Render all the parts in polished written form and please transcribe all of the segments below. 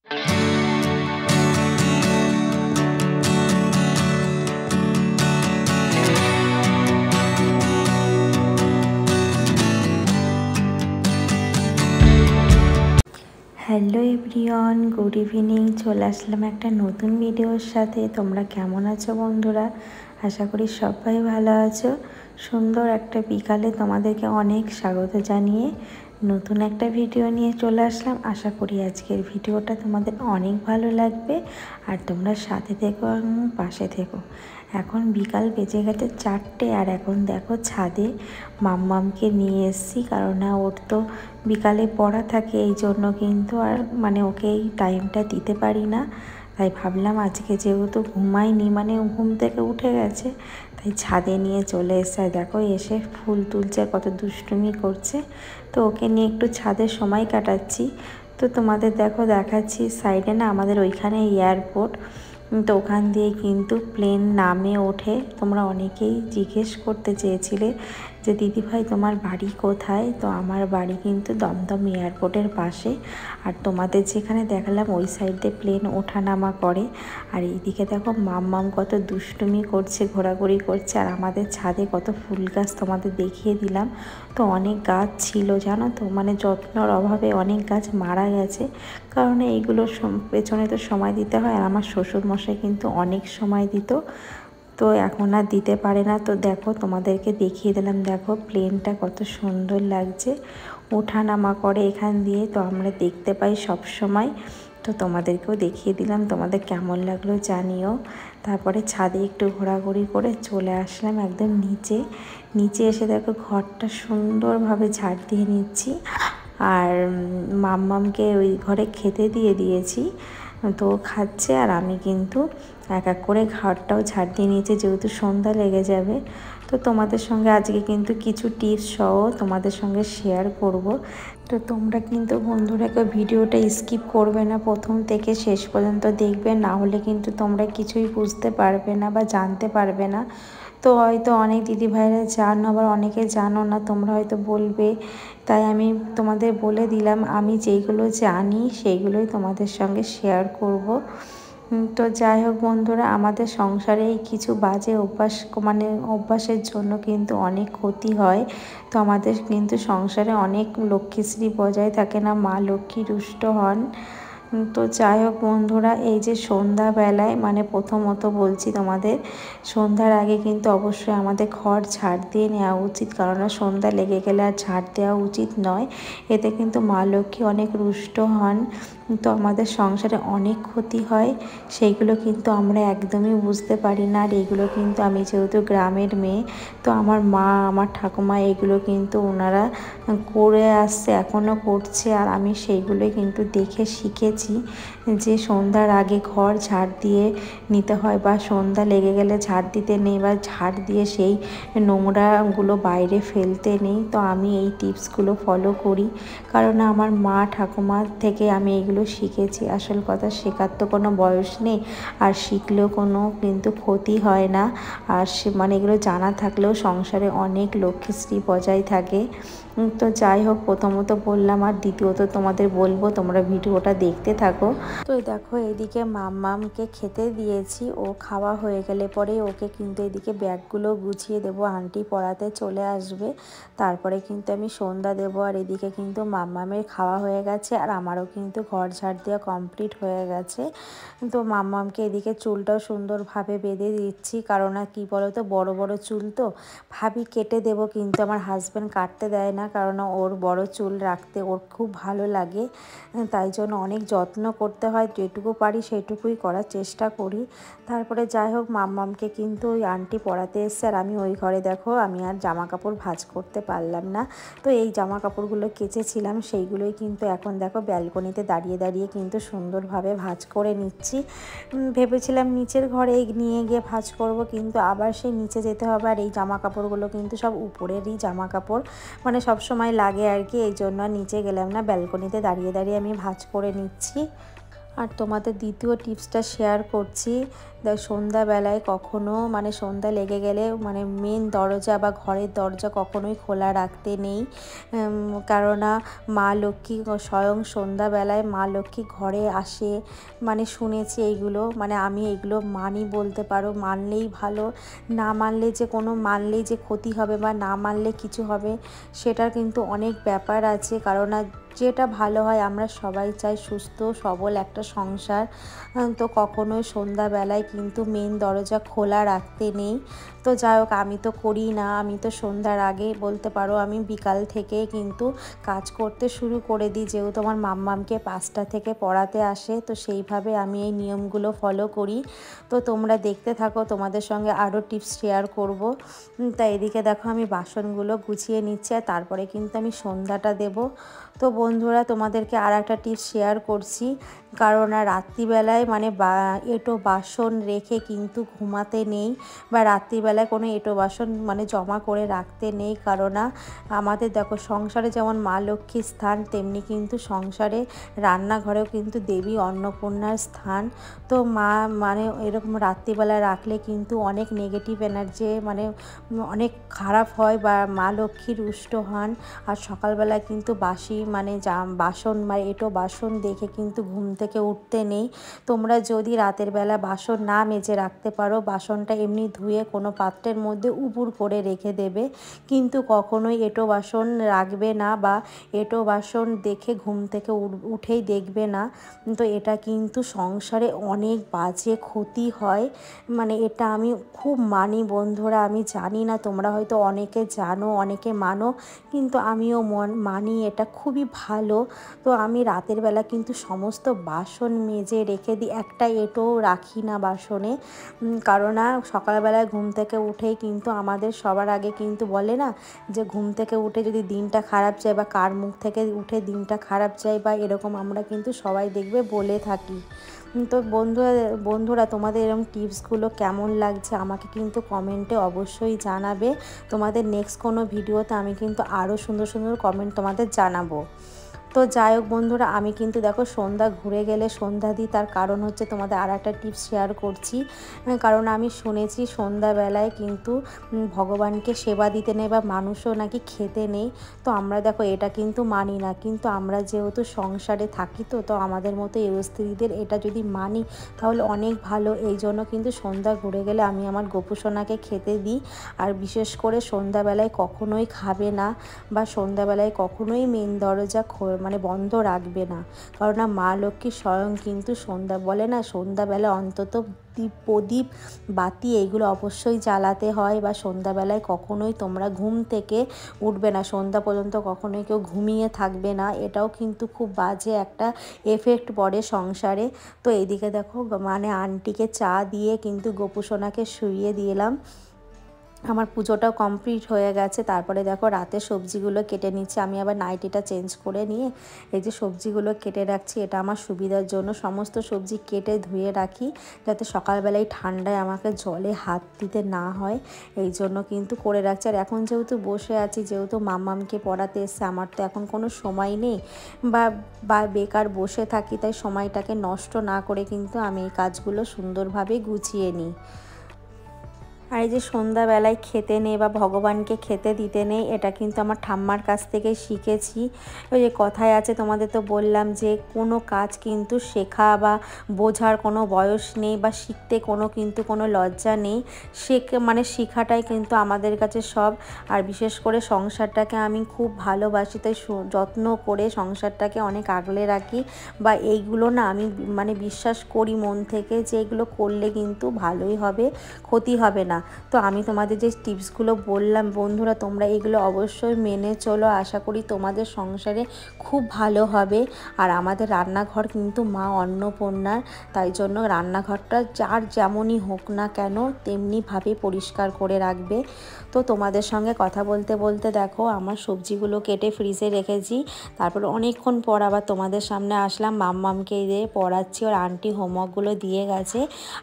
Hello everyone, good evening. চলে আসলাম একটা নতুন ভিডিওর সাথে। তোমরা কেমন আছো বন্ধুরা? আশা করি সবাই ভালো আছো। সুন্দর একটা বিকালে তোমাদেরকে অনেক স্বাগত জানিয়ে নতুন একটা ভিডিও নিয়ে চলে আসলাম। আশা করি আজকের ভিডিওটা তোমাদের অনেক ভালো লাগবে আর তোমরা সাথে থেকো এবং পাশে থেকো। এখন বিকাল বেজে গেছে 4টে আর এখন দেখো ছাদে মাম্মামকে নিয়ে এসেছি, কারণ ওর তো বিকালে পড়া থাকে, এই জন্য কিন্তু আর ওকে এই টাইমটা দিতে পারি না। তাই ভাবলাম আজকে যেহেতু ঘুমায়নি, ঘুম থেকে উঠে গেছে, তাই ছাদে নিয়ে চলে এসেছে। দেখো এসে ফুল তুলছে, কত দুষ্টুমি করছে। তো ওকে নিয়ে একটু ছাদে সময় কাটাচ্ছি। তো তোমাদের দেখাচ্ছি সাইডে না আমাদের ওইখানে এয়ারপোর্ট, তো ওখান দিয়ে কিন্তু প্লেন নামে ওঠে। তোমরা অনেকেই জিজ্ঞেস করতে চেয়েছিলে যে দিদিভাই তোমার বাড়ি কোথায়? তো আমার বাড়ি কিন্তু দমদম এয়ারপোর্টের পাশে। আর তোমাদের যেখানে দেখালাম ওই সাইডে প্লেন ওঠানামা করে। আর এইদিকে দেখো মাম্মাম কত দুষ্টুমি করছে, ঘোরাঘুরি করছে। আর আমাদের ছাদে কত ফুল গাছ তোমাদের দেখিয়ে দিলাম। তো অনেক গাছ ছিল জানো তো, যত্নর অভাবে অনেক গাছ মারা গেছে, কারণ এইগুলো পেছনে তো সময় দিতে হয়। আর আমার শ্বশুরমশাই কিন্তু অনেক সময় দিত, তো এখন আর দিতে পারে না। তো দেখো তোমাদেরকে দেখিয়ে দিলাম, দেখো প্লেনটা কত সুন্দর লাগছে, ওঠানামা করে এখান দিয়ে, তো আমরা দেখতে পাই সব সময়। তো তোমাদেরকেও দেখিয়ে দিলাম, তোমাদের কেমন লাগলো জানিও। তারপরে ছাদে একটু ঘোরাঘুরি করে চলে আসলাম একদম নিচে এসে দেখো ঘরটা সুন্দরভাবে ঝাড় দিয়ে নিচ্ছি। আর মাম্মামকে ওই ঘরে খেতে দিয়ে দিয়েছি, তো খাচ্ছে। আর আমি কিন্তু এক এক করে ঘরটাও ঝাড় দিয়ে নিয়েছি, যেহেতু সন্ধ্যা লেগে যাবে। তো তোমাদের সঙ্গে আজকে কিন্তু কিছু টিপস সহ তোমাদের সঙ্গে শেয়ার করব। তো তোমরা কিন্তু বন্ধুরা কেউ ভিডিওটা স্কিপ করবে না, প্রথম থেকে শেষ পর্যন্ত দেখবে, না হলে কিন্তু তোমরা কিছুই বুঝতে পারবে না বা জানতে পারবে না। তো হয়তো অনেক দিদিভাইরা জানো, আবার অনেকে জানো না, তোমরা হয়তো বলবে, তাই আমি তোমাদের বলে দিলাম। আমি যেইগুলো জানি সেইগুলোই তোমাদের সঙ্গে শেয়ার করব। তো যাই হোক বন্ধুরা, আমাদের সংসারে এই কিছু বাজে অভ্যাসের জন্য কিন্তু অনেক ক্ষতি হয়। তো আমাদের কিন্তু সংসারে অনেক লক্ষ্মীশ্রী বজায় থাকে না, মা লক্ষ্মী রুষ্ট হন। তো যাই হোক বন্ধুরা, এই যে সন্ধ্যাবেলায় প্রথমত বলছি তোমাদের, সন্ধ্যার আগে কিন্তু অবশ্যই আমাদের ঘর ঝাড় দিয়ে নেওয়া উচিত, কারণ সন্ধ্যা লেগে গেলে আর ঝাড় দেওয়া উচিত নয়। এতে কিন্তু মা লক্ষ্মী অনেক রুষ্ট হন। তো আমাদের সংসারে অনেক ক্ষতি হয়, সেইগুলো কিন্তু আমরা একদমই বুঝতে পারি না। আর এগুলো কিন্তু আমি যেহেতু গ্রামের মেয়ে, তো আমার মা, আমার ঠাকুমা এগুলো কিন্তু ওনারা করে আসছে, এখনও করছে। আর আমি সেইগুলোই কিন্তু দেখে শিখেছি যে সন্ধ্যার আগে ঘর ঝাড় দিয়ে নিতে হয়, বা সন্ধ্যা লেগে গেলে ঝাড় দিতে নেই, বা ঝাড় দিয়ে সেই নোংরাগুলো বাইরে ফেলতে নেই। তো আমি এই টিপসগুলো ফলো করি, কারণ আমার মা ঠাকুমার থেকে আমি এগুলো শিখেছি। আসল কথা, শেখার তো কোনো বয়স নেই, আর শিখলেও কোনো কিন্তু ক্ষতি হয় না। আর এগুলো জানা থাকলেও সংসারে অনেক লক্ষ্মীশ্রী বজায় থাকে। তো যাই হোক, প্রথমত বললাম, আর দ্বিতীয়ত তোমাদের বলবো, তোমরা ভিডিওটা দেখতে থাকো। তো দেখো এদিকে মাম্মামকে খেতে দিয়েছি, ও খাওয়া হয়ে গেলে পরে ওকে কিন্তু এদিকে ব্যাগগুলো গুছিয়ে দেবো, আন্টি পড়াতে চলে আসবে, তারপরে কিন্তু আমি সন্ধ্যা দেবো। আর এদিকে কিন্তু মাম্মামের খাওয়া হয়ে গেছে, আর আমারও কিন্তু ঘর ঝাড় দেওয়া কমপ্লিট হয়ে গেছে। তো মাম্মামকে এদিকে চুলটাও সুন্দরভাবে বেঁধে দিচ্ছি, কারণ কি বলো তো, বড় বড় চুল তো ভাবি কেটে দেবো, কিন্তু আমার হাজব্যান্ড কাটতে দেয় না, কারণ ওর বড় চুল রাখতে ওর খুব ভালো লাগে। তাই জন্য অনেক যত্ন করতে হয়, যেটুকু পারি সেটুকুই করার চেষ্টা করি। তারপরে যাই হোক, মাম্মামকে কিন্তু ওই আন্টি পড়াতে এসছে, আর আমি ওই ঘরে দেখো আমি আর জামা কাপড় ভাঁজ করতে পারলাম না। তো এই জামা কাপড়গুলো কেচেছিলাম, সেইগুলোই কিন্তু এখন দেখো ব্যালকনিতে দাঁড়িয়ে দাঁড়িয়ে কিন্তু সুন্দরভাবে ভাঁজ করে নিচ্ছি। ভেবেছিলাম নিচের ঘরে নিয়ে গিয়ে ভাঁজ করব, কিন্তু আবার সেই নিচে যেতে হবে। আর এই জামা কাপড়গুলো কিন্তু সব উপরেরই জামা কাপড়, সব সময় লাগে আর কি, এই জন্য নিচে গেলাম না, ব্যালকনিতে দাঁড়িয়ে দাঁড়িয়ে আমি ভাঁজ করে নিচ্ছি। আর তোমাদের দ্বিতীয় টিপসটা শেয়ার করছি। সন্ধ্যাবেলায় কখনো মানে সন্ধ্যা লেগে গেলে মানে মেন দরজা বা ঘরের দরজা কখনোই খোলা রাখতে নেই, কেননা মা লক্ষ্মী স্বয়ং সন্ধ্যাবেলায় মা লক্ষ্মী ঘরে আসে। মানে শুনেছি এইগুলো, মানে আমি এগুলো মানি বলতে পারো, মানলেই ভালো, না মানলে যে কোনো মানলেই যে ক্ষতি হবে বা না মানলে কিছু হবে সেটার কিন্তু অনেক ব্যাপার আছে। কারণ যেটা ভালো হয় আমরা সবাই চাই সুস্থ সবল একটা সংসার, তো কখনোই সন্ধ্যাবেলায় কিন্তু মেন দরজা খোলা রাখতে নেই। তো যাই হোক, আমি তো করি না, আমি তো সন্ধ্যার আগে বলতে পারো আমি বিকাল থেকে কিন্তু কাজ করতে শুরু করে দিই, যেহেতু আমার মাম্মামকে 5টা থেকে পড়াতে আসে, তো সেইভাবে আমি এই নিয়মগুলো ফলো করি। তো তোমরা দেখতে থাকো, তোমাদের সঙ্গে আরও টিপস শেয়ার করব। তাই এদিকে দেখো আমি বাসনগুলো গুছিয়ে নিচ্ছি আর তারপরে কিন্তু আমি সন্ধ্যাটা দেব। তো বন্ধুরা তোমাদেরকে আর একটা টিপস শেয়ার করছি, কারণ রাত্রিবেলায় মানে এঁটো বাসন রেখে কিন্তু ঘুমাতে নেই, বা রাত্রিবেলায় কোনো এঁটো বাসন মানে জমা করে রাখতে নেই। কারণ আমাদের দেখো সংসারে যেমন মা লক্ষ্মীর স্থান, তেমনি কিন্তু সংসারে রান্নাঘরেও কিন্তু দেবী অন্নপূর্ণার স্থান। তো মানে এরকম রাত্রিবেলায় রাখলে কিন্তু অনেক নেগেটিভ এনার্জি মানে অনেক খারাপ হয়, বা মা লক্ষ্মী রুষ্ট হন। আর সকালবেলা কিন্তু বাসি মানে বাসন বা এঁটো বাসন দেখে কিন্তু ঘুম থেকে উঠতে নেই। তোমরা যদি রাতের বেলা বাসন না মেজে রাখতে পারো, বাসনটা এমনি ধুয়ে কোনো পাত্রের মধ্যে উপুর করে রেখে দেবে, কিন্তু কখনোই এঁটো বাসন রাখবে না বা এঁটো বাসন দেখে ঘুম থেকে উঠেই দেখবে না। তো এটা কিন্তু সংসারে অনেক বাজে ক্ষতি হয়, মানে এটা আমি খুব মানি বন্ধুরা। আমি জানি না তোমরা হয়তো অনেকে জানো অনেকে মানো, কিন্তু আমিও মানি, এটা খুবই ভালো। তো আমি রাতের বেলা কিন্তু সমস্ত বাসন মেজে রেখে দিই, একটা এঁটোও রাখি না বাসনে। কারণ সকালবেলায় ঘুম থেকে উঠেই কিন্তু আমাদের সবার আগে কিন্তু বলে না যে ঘুম থেকে উঠে যদি দিনটা খারাপ যায় বা কার মুখ থেকে উঠে দিনটা খারাপ যায় বা এরকম আমরা কিন্তু সবাই দেখবে বলে থাকি। তো বন্ধুরা তোমাদের এরকম টিপসগুলো কেমন লাগছে আমাকে কিন্তু কমেন্টে অবশ্যই জানাবে। তোমাদের নেক্সট কোনো ভিডিওতে আমি কিন্তু আরও সুন্দর সুন্দর কমেন্ট তোমাদের জানাবো। তো যাই হোক বন্ধুরা, আমি কিন্তু দেখো সন্ধ্যা ঘুরে গেলে সন্ধ্যা দিই, তার কারণ হচ্ছে তোমাদের আর একটা টিপস শেয়ার করছি। কারণ আমি শুনেছি সন্ধ্যাবেলায় কিন্তু ভগবানকে সেবা দিতে নেই বা মানুষও নাকি খেতে নেই। তো আমরা দেখো এটা কিন্তু মানি না, কিন্তু আমরা যেহেতু সংসারে থাকি, তো আমাদের মতো এই স্ত্রীদের এটা যদি মানি তাহলে অনেক ভালো। এই জন্য কিন্তু সন্ধ্যা ঘুরে গেলে আমি আমার গোপুসোনাকে খেতে দিই। আর বিশেষ করে সন্ধ্যাবেলায় কখনোই খাবে না, বা সন্ধ্যাবেলায় কখনোই মেন দরজা মানে বন্ধ রাখবে না। কারণ মা লক্ষ্মী স্বয়ং কিন্তু বলে না সন্ধ্যাবেলা অন্তত প্রদীপ বাতি এইগুলো অবশ্যই জ্বালাতে হয়, বা সন্ধ্যাবেলায় কখনোই তোমরা ঘুম থেকে উঠবে না, সন্ধ্যা পর্যন্ত কখনোই কেউ ঘুমিয়ে থাকবে না। এটাও কিন্তু খুব বাজে একটা এফেক্ট পড়ে সংসারে। তো এইদিকে দেখো মানে আন্টিকে চা দিয়ে কিন্তু গোপুসোনাকে শুইয়ে দিলাম। আমার পুজোটাও কমপ্লিট হয়ে গেছে। তারপরে দেখো রাতে সবজিগুলো কেটে নিচ্ছি, আমি আবার নাইটিটা চেঞ্জ করে নিয়ে এই যে সবজিগুলো কেটে রাখছি, এটা আমার সুবিধার জন্য সমস্ত সবজি কেটে ধুয়ে রাখি, যাতে সকালবেলায় ঠান্ডায় আমাকে জলে হাত দিতে না হয়, এই জন্য কিন্তু করে রাখছি। আর এখন যেহেতু বসে আছি, যেহেতু মাম্মামকে পড়াতে এসছে, আমার তো এখন কোনো সময় নেই বা বেকার বসে থাকি, তাই সময়টাকে নষ্ট না করে কিন্তু আমি এই কাজগুলো সুন্দরভাবে গুছিয়ে নিই। আর এই যে সন্ধ্যাবেলায় খেতে নেই বা ভগবানকে খেতে দিতে নেই, এটা কিন্তু আমার ঠাম্মার কাছ থেকে শিখেছি। ওই যে কথায় আছে, তোমাদের তো বললাম যে কোনো কাজ কিন্তু শেখা বা বোঝার কোনো বয়স নেই, বা শিখতে কিন্তু কোনো লজ্জা নেই। মানে শেখাটাই কিন্তু আমাদের কাছে সব। আর বিশেষ করে সংসারটাকে আমি খুব ভালোবাসি, তাই যত্ন করে সংসারটাকে অনেক আগলে রাখি, বা এইগুলো না আমি মানে বিশ্বাস করি মন থেকে যে এগুলো করলে কিন্তু ভালোই হবে, ক্ষতি হবে না। তো আমি তোমাদের যে টিপসগুলো বললাম বন্ধুরা, তোমরা এগুলো অবশ্যই মেনে চলো, আশা করি তোমাদের সংসারে খুব ভালো হবে। আর আমাদের রান্নাঘর কিন্তু মা অন্নপূর্ণার, তাই জন্য রান্নাঘরটা যার যেমনই হোক না কেন তেমনিভাবে পরিষ্কার করে রাখবে। তো তোমাদের সঙ্গে কথা বলতে বলতে দেখো আমার সবজিগুলো কেটে ফ্রিজে রেখেছি, তারপর অনেকক্ষণ পর আবার তোমাদের সামনে আসলাম। মাম্মামকে দিয়ে পড়াচ্ছি, ওর আন্টি হোমওয়ার্কগুলো দিয়ে গেছে।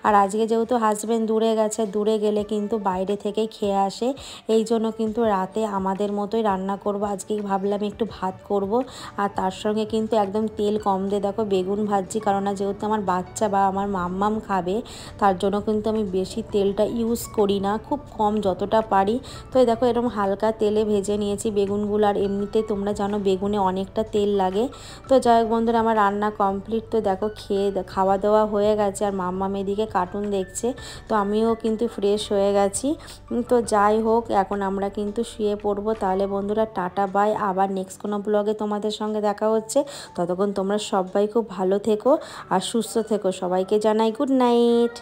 আর আজকে যেহেতু হাজব্যান্ড দূরে গেছে, দূরে গেলে কিন্তু বাইরে থেকে খেয়ে আসে, এই জন্য কিন্তু রাতে আমাদের মতোই রান্না করব। আজকে ভাবলাম একটু ভাত করব, আর তার সঙ্গে কিন্তু একদম তেল কম দিয়ে দেখো বেগুন ভাজছি, কারণ যেহেতু আমার বাচ্চা বা আমার মাম্মাম খাবে, তার জন্য কিন্তু আমি বেশি তেলটা ইউজ করি না, খুব কম যতটা পারি। তো এই দেখো এরকম হালকা তেলে ভেজে নিয়েছি বেগুনগুলো, আর এমনিতেই তোমরা জানো বেগুনে অনেকটা তেল লাগে। তো যাই হোক বন্ধুরা, আমার রান্না কমপ্লিট। তো দেখো খাওয়া দাওয়া হয়ে গেছে, আর মাম্মাম এদিকে কার্টুন দেখছে, তো আমিও কিন্তু ফ্রেশ হয়ে গেছি। তো যাই হোক, এখন আমরা কিন্তু শুয়ে পড়বো। তাহলে বন্ধুরা টাটা বাই, আবার নেক্সট কোনো ব্লগে তোমাদের সঙ্গে দেখা হচ্ছে। ততক্ষণ তোমরা সবাই খুব ভালো থেকো আর সুস্থ থেকো। সবাইকে জানাই গুড নাইট।